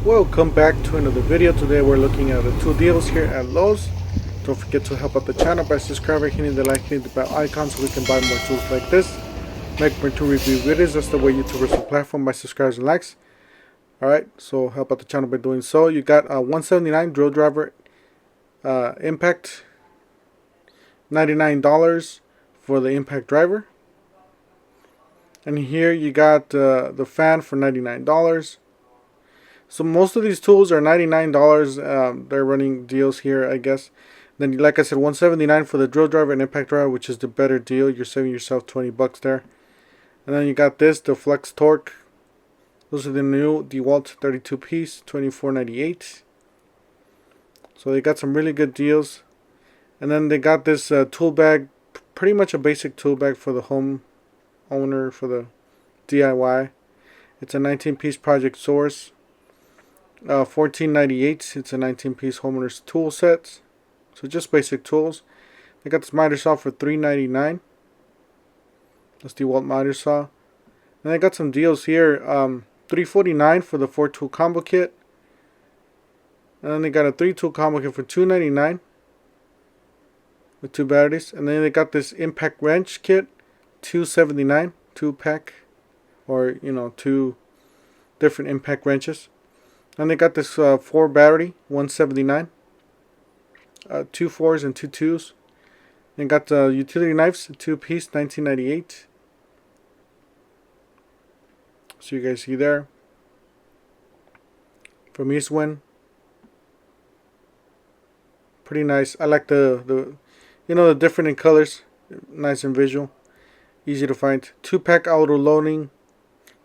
Welcome back to another video. Today we're looking at the two deals here at Lowe's. Don't forget to help out the channel by subscribing, hitting the like, hitting the bell icon so we can buy more tools like this. Make more tool review videos. That's the way YouTubers will platform by subscribes and likes. Alright, so help out the channel by doing so. You got a 179 drill driver impact, $99 for the impact driver. And here you got the fan for $99. So most of these tools are $99. They're running deals here, I guess. Then, like I said, $179 for the drill driver and impact driver, which is the better deal. You're saving yourself 20 bucks there. And then you got this, the Flex Torque. Those are the new DeWalt 32 piece, $24.98. So they got some really good deals. And then they got this tool bag, pretty much a basic tool bag for the home owner, for the DIY. It's a 19-piece project source. $14.98. It's a 19-piece homeowner's tool set. So just basic tools. They got this miter saw for $3.99. That's the DeWalt miter saw. And they got some deals here. $3.49 for the 4-tool combo kit. And then they got a 3-tool combo kit for $2.99 with 2 batteries. And then they got this impact wrench kit, $2.79, 2-pack, or 2 different impact wrenches. And they got this 4 battery, $179, 2 4s and 2 2s. They got the utility knives, 2-piece, $19.98. So you guys see there. From Eastwind. Pretty nice. I like the different in colors. Nice and visual. Easy to find. 2-pack auto loading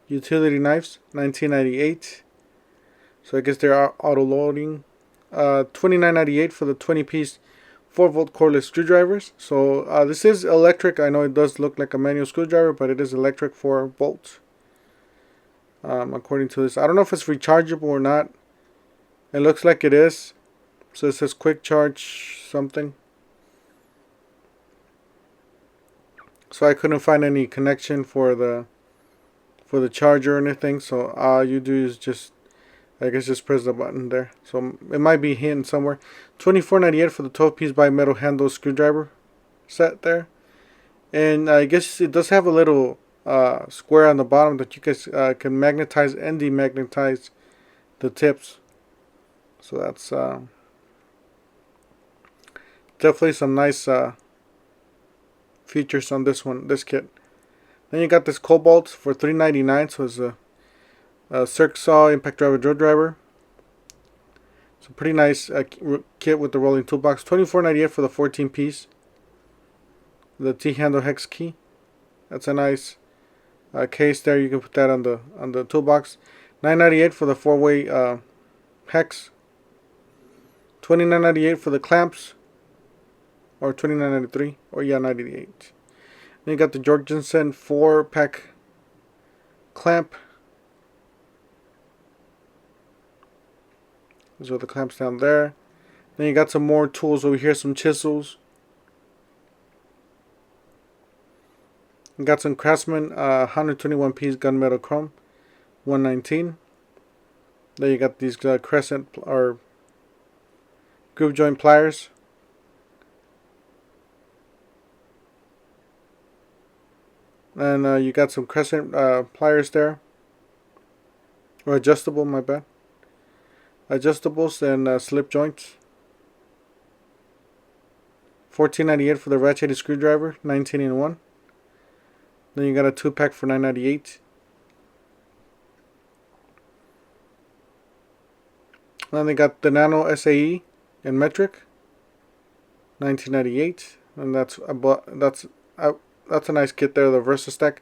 utility knives, $19.98. So I guess they're auto loading. $29.98 for the 20-piece 4-volt cordless screwdrivers. So this is electric. I know it does look like a manual screwdriver, but it is electric 4-volt. According to this, I don't know if it's rechargeable or not. It looks like it is. So it says quick charge something. So I couldn't find any connection for the charger or anything. So all you do is just, I guess, just press the button there. So it might be hidden somewhere. $24.98 for the 12-piece bimetal handle screwdriver set there. And I guess it does have a little square on the bottom that you guys can magnetize and demagnetize the tips. So that's definitely some nice features on this kit. Then you got this Cobalt for $3.99. So it's a circ saw impact driver drill driver. It's a pretty nice kit with the rolling toolbox. $24.98 for the 14-piece. The T-handle hex key. That's a nice case there. You can put that on the toolbox. $9.98 for the 4-way hex. $29.98 for the clamps. Or $29.93. Or yeah, $98. Then you got the Jorgensen 4-pack clamp. Those are the clamps down there. Then you got some more tools over here, some chisels. You got some Craftsman 121-piece gunmetal chrome, $119. Then you got these crescent or groove joint pliers. And you got some crescent pliers there. Or adjustable, my bad. Adjustables and slip joints. $14.98 for the ratcheted screwdriver, 19-in-1. Then you got a 2-pack for $9.98. Then they got the Nano SAE in metric, $19.98, and that's a nice kit there. The VersaStack,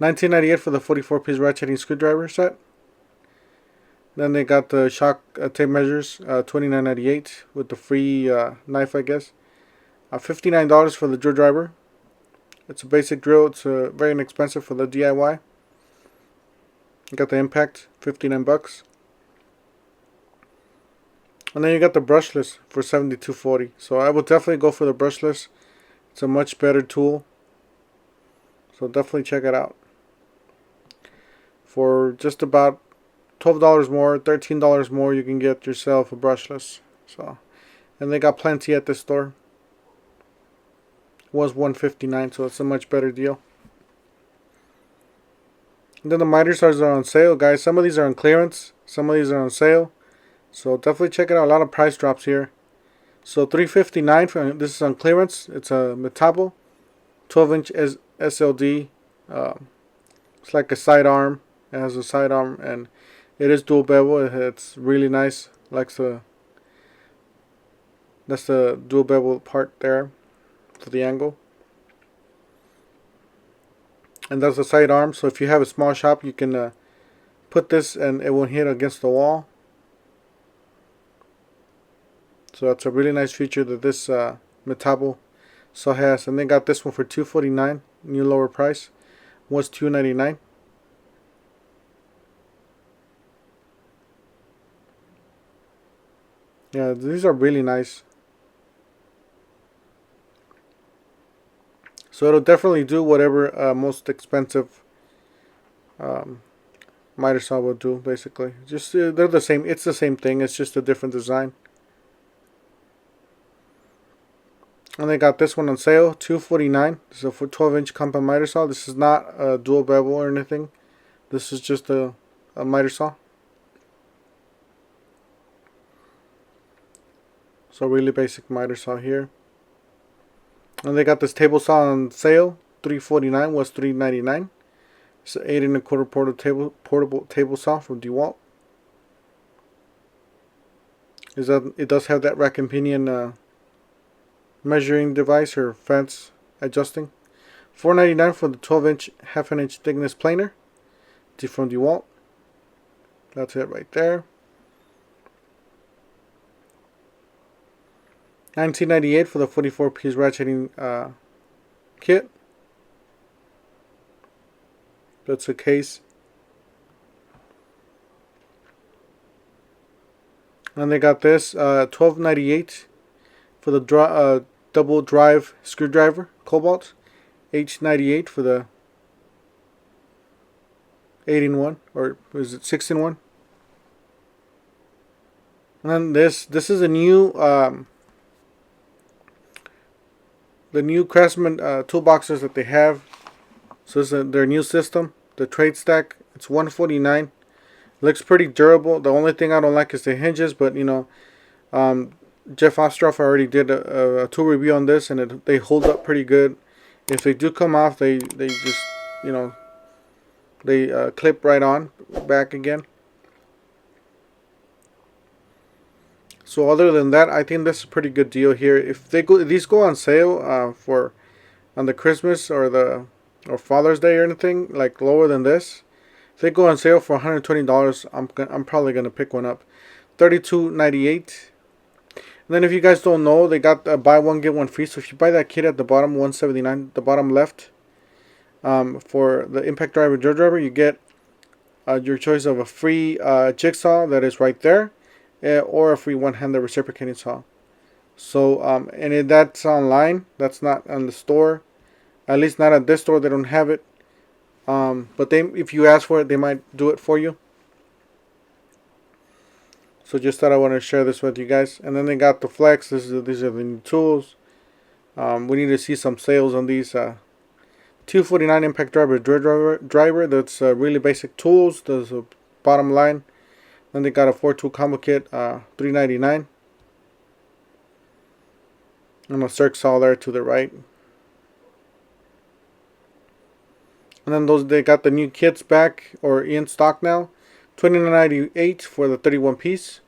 $19.98 for the 44-piece ratcheting screwdriver set. Then they got the shock tape measures, $29.98 with the free knife, I guess. $59 for the drill driver. It's a basic drill. It's very inexpensive for the DIY. You got the impact, 59 bucks. And then you got the brushless for $72.40. So I would definitely go for the brushless. It's a much better tool. So definitely check it out. For just about $12 more, $13 more, you can get yourself a brushless. So, and they got plenty at this store. It was $159, so it's a much better deal. And then the miter saws are on sale, guys. Some of these are on clearance, some of these are on sale. So definitely check it out. A lot of price drops here. So $359 for this is on clearance. It's a Metabo 12-inch SLD. It's like a sidearm. It has a sidearm and it is dual bevel. It's really nice. That's the dual bevel part there for the angle. And that's the sidearm. So if you have a small shop, you can put this and it won't hit against the wall. So that's a really nice feature that this Metabo saw has. And they got this one for $249, new lower price. Was $299. Yeah, these are really nice. So it'll definitely do whatever most expensive miter saw will do. Basically, just they're the same. It's the same thing. It's just a different design. And they got this one on sale, $249. This is a 12-inch compound miter saw. This is not a dual bevel or anything. This is just a miter saw. So really basic miter saw here. And they got this table saw on sale, $349 was $399. It's an 8 1/4 portable table saw from DeWalt. It does have that rack and pinion measuring device or fence adjusting. $499 for the 12-inch, half an inch thickness planer from DeWalt. That's it right there. $19.98 for the 44-piece ratcheting kit. That's a case. And they got this $12.98 for the double drive screwdriver, Cobalt. $8.98 for the 8-in-1, or is it 6-in-1? And then this is a new the new Craftsman toolboxes that they have. So this is their new system, the trade stack. It's $149. Looks pretty durable. The only thing I don't like is the hinges, but you know, Jeff Ostroff already did a tool review on this, and they hold up pretty good. If they do come off, they just, you know, they clip right on back again. So other than that, I think this is a pretty good deal here. If these go on sale on the Christmas or Father's Day or anything like lower than this, if they go on sale for $120, I'm probably gonna pick one up. $32.98. And then if you guys don't know, they got buy one get one free. So if you buy that kit at the bottom, $179, the bottom left, for the impact driver, drill driver, you get your choice of a free jigsaw that is right there, or a free one-handed reciprocating saw. So and that's online. That's not on the store. At least not at this store. They don't have it. But if you ask for it, they might do it for you. So just thought I want to share this with you guys. And then they got the Flex. These are the new tools. We need to see some sales on these. $249 impact driver driver. That's really basic tools. There's a bottom line. Then they got a 4-tool combo kit, $399. And a circ saw there to the right. And then they got the new kits back or in stock now. $29.98 for the 31-piece.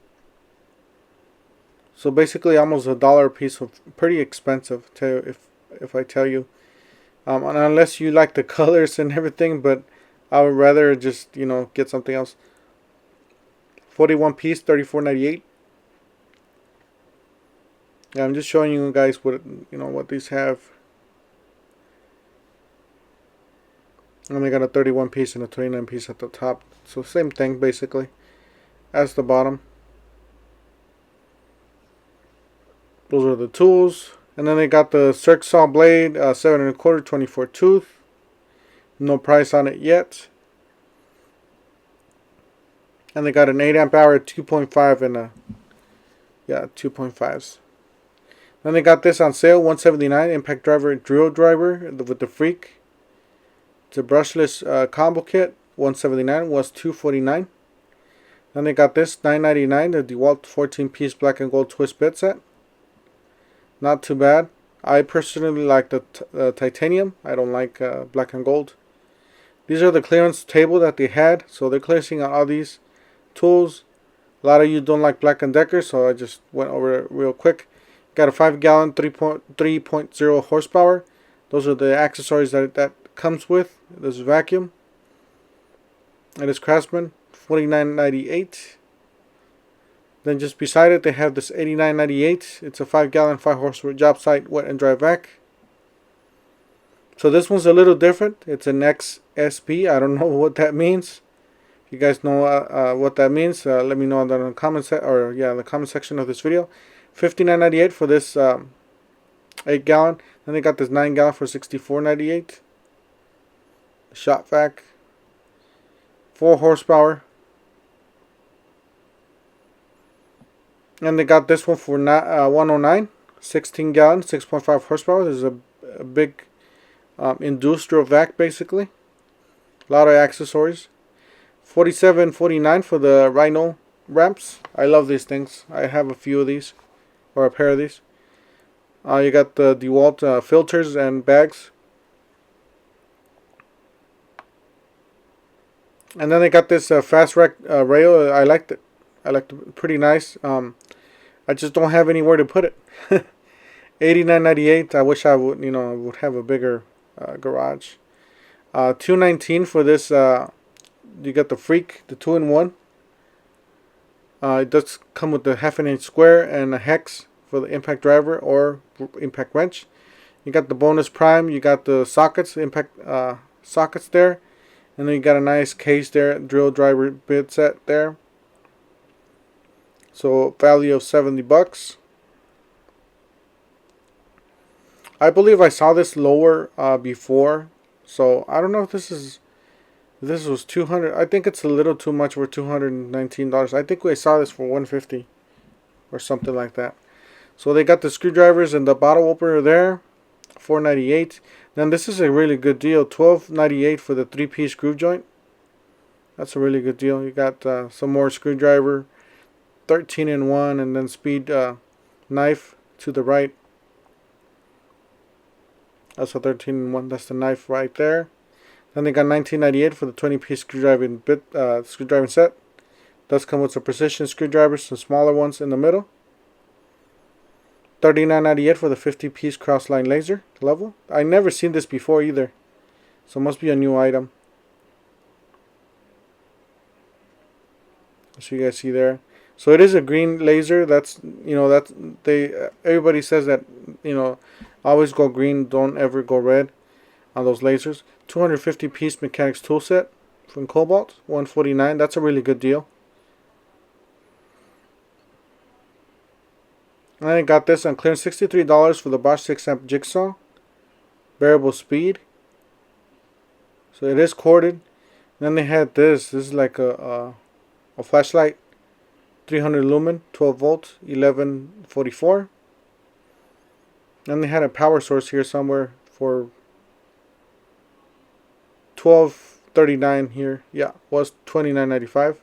So basically almost $1 a piece. Of pretty expensive if I tell you. And unless you like the colors and everything, but I would rather just, you know, get something else. 41-piece, $34.98. Yeah, I'm just showing you guys what these have. And they got a 31-piece and a 29-piece at the top. So same thing basically as the bottom. Those are the tools. And then they got the circ saw blade, 7 1/4, 24 tooth. No price on it yet. And they got an 8 amp hour 2.5 and a 2.5s. Then they got this on sale, $179 impact driver drill driver with the freak. It's a brushless combo kit, $179 was $249. Then they got this $9.99, the DeWalt 14-piece black and gold twist bit set. Not too bad. I personally like the titanium. I don't like black and gold. These are the clearance table that they had, so they're clearancing on all these tools. A lot of you don't like Black & Decker, so I just went over it real quick. Got a 5-gallon 3.0 horsepower. Those are the accessories that comes with this vacuum. And it's Craftsman, $49.98. Then just beside it, they have this $89.98. It's a 5-gallon 5-horsepower job site wet and dry vac. So this one's a little different. It's an XSP. I don't know what that means. If you guys know what that means, let me know in the comment the comment section of this video. $59.98 for this 8-gallon. Then they got this 9-gallon for $64.98. Shop vac. 4 horsepower. And they got this one for $109. 16-gallon, 6.5 horsepower. This is a big industrial vac, basically. A lot of accessories. $47.49 for the Rhino ramps. I love these things. I have a few of these, or a pair of these. You got the DeWalt filters and bags. And then they got this fast rack rail. I liked it. I liked it. Pretty nice. I just don't have anywhere to put it. $89.98. I wish I would, would have a bigger garage. $219 for this. You got the Freak, the 2-in-1. It does come with the 1/2 inch square and a hex for the impact driver or impact wrench. You got the bonus prime. You got the sockets, impact sockets there, and then you got a nice case there, drill driver bit set there. So value of $70. I believe I saw this lower before, so I don't know if this was $200. I think it's a little too much for $219. I think we saw this for $150 or something like that. So they got the screwdrivers and the bottle opener there, $498. Then this is a really good deal, $12.98 for the 3-piece groove joint. That's a really good deal. You got some more screwdriver, 13-in-1, and then speed knife to the right. That's a 13-in-1. That's the knife right there. Then they got $19.98 for the 20-piece screwdriving set. Does come with some precision screwdrivers, some smaller ones in the middle. $39.98 for the 50-piece cross-line laser level. I never seen this before either, so it must be a new item. So you guys see there. So it is a green laser. That's everybody says that always go green, don't ever go red on those lasers. 250-piece mechanics tool set from Cobalt, $149. That's a really good deal. And I got this on clearance, $63 for the Bosch 6-amp jigsaw, variable speed. So it is corded. Then they had this. This is like a flashlight, 300 lumen, 12 volts, 1144. Then they had a power source here somewhere for $12.39 here. Yeah, was $29.95.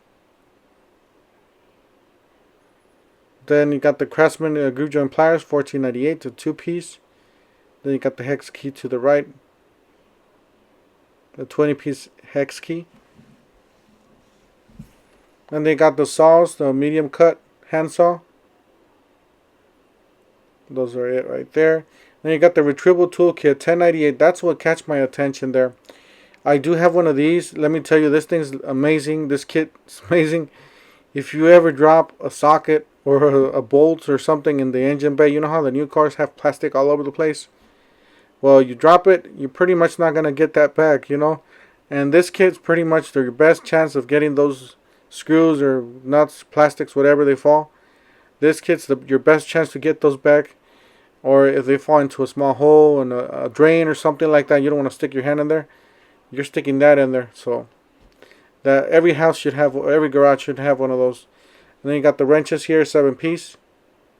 Then you got the Craftsman groove joint pliers, $14.98, the 2-piece. Then you got the hex key to the right, the 20-piece hex key. And they got the saws, the medium cut hand saw. Those are it right there. Then you got the retrieval toolkit, $10.98. That's what catch my attention there. I do have one of these. Let me tell you, this thing's amazing. This kit is amazing. If you ever drop a socket or a bolt or something in the engine bay, you know how the new cars have plastic all over the place? Well, you drop it, you're pretty much not going to get that back, And this kit's pretty much your best chance of getting those screws or nuts, plastics, whatever they fall. This kit's your best chance to get those back. Or if they fall into a small hole in a drain or something like that, you don't want to stick your hand in there. You're sticking that in there. So that every house should have, or every garage should have one of those. And then you got the wrenches here, 7-piece.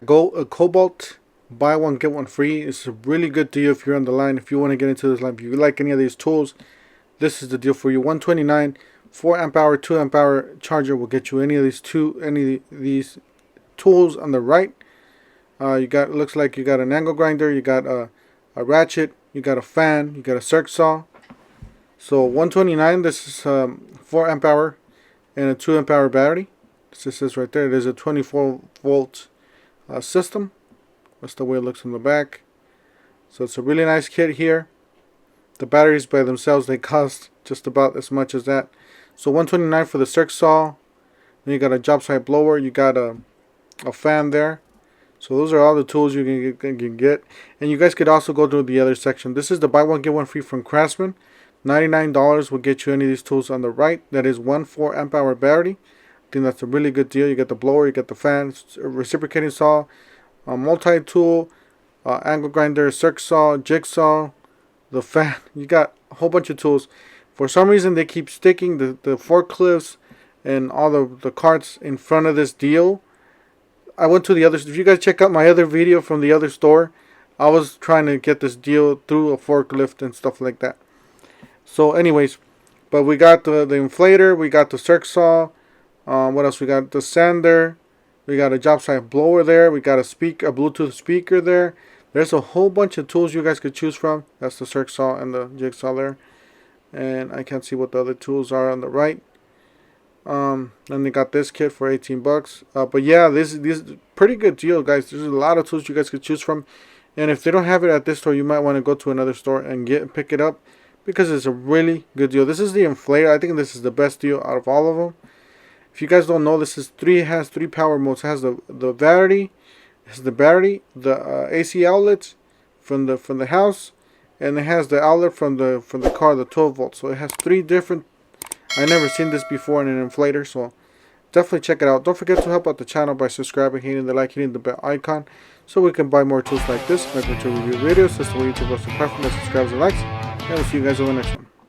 A Cobalt, buy one get one free. It's a really good deal if you're on the line. If you want to get into this line, if you like any of these tools, this is the deal for you. 129, 4 amp hour, 2 amp hour charger will get you any of these tools on the right. You got, looks like you got an angle grinder, you got a ratchet, you got a fan, you got a circ saw. So 129, this is 4 amp hour and a 2 amp hour battery. This is right there. It is a 24 volt system. That's the way it looks in the back. So it's a really nice kit here. The batteries by themselves, they cost just about as much as that. So 129 for the circ saw. Then you got a job site blower. You got a fan there. So those are all the tools you can get. And you guys could also go to the other section. This is the buy one get one free from Craftsman. $99 will get you any of these tools on the right. That is 1 4 amp hour battery. I think that's a really good deal. You get the blower, you get the fan, reciprocating saw, multi-tool, angle grinder, circ saw, jigsaw, the fan. You got a whole bunch of tools. For some reason they keep sticking the forklifts and all the carts in front of this deal. I went to the other, if you guys check out my other video from the other store, I was trying to get this deal through a forklift and stuff like that. So anyways, but we got the inflator, we got the circ saw, what else? We got the sander, we got a job site blower there, we got a Bluetooth speaker there. There's a whole bunch of tools you guys could choose from. That's the circ saw and the jigsaw there. And I can't see what the other tools are on the right. And they got this kit for 18 bucks. But yeah, this is a pretty good deal, guys. There's a lot of tools you guys could choose from. And if they don't have it at this store, you might want to go to another store and pick it up, because it's a really good deal. This is the inflator. I think this is the best deal out of all of them. If you guys don't know, this is has three power modes. It has the battery, the AC outlets from the house, and it has the outlet from the car, the 12 volts. So it has 3 different. I never seen this before in an inflator, so definitely check it out. Don't forget to help out the channel by subscribing, hitting the like, hitting the bell icon, so we can buy more tools like this, like to review videos. That's the way YouTube loves to platform that subscribes and likes. And we'll see you guys on the next one.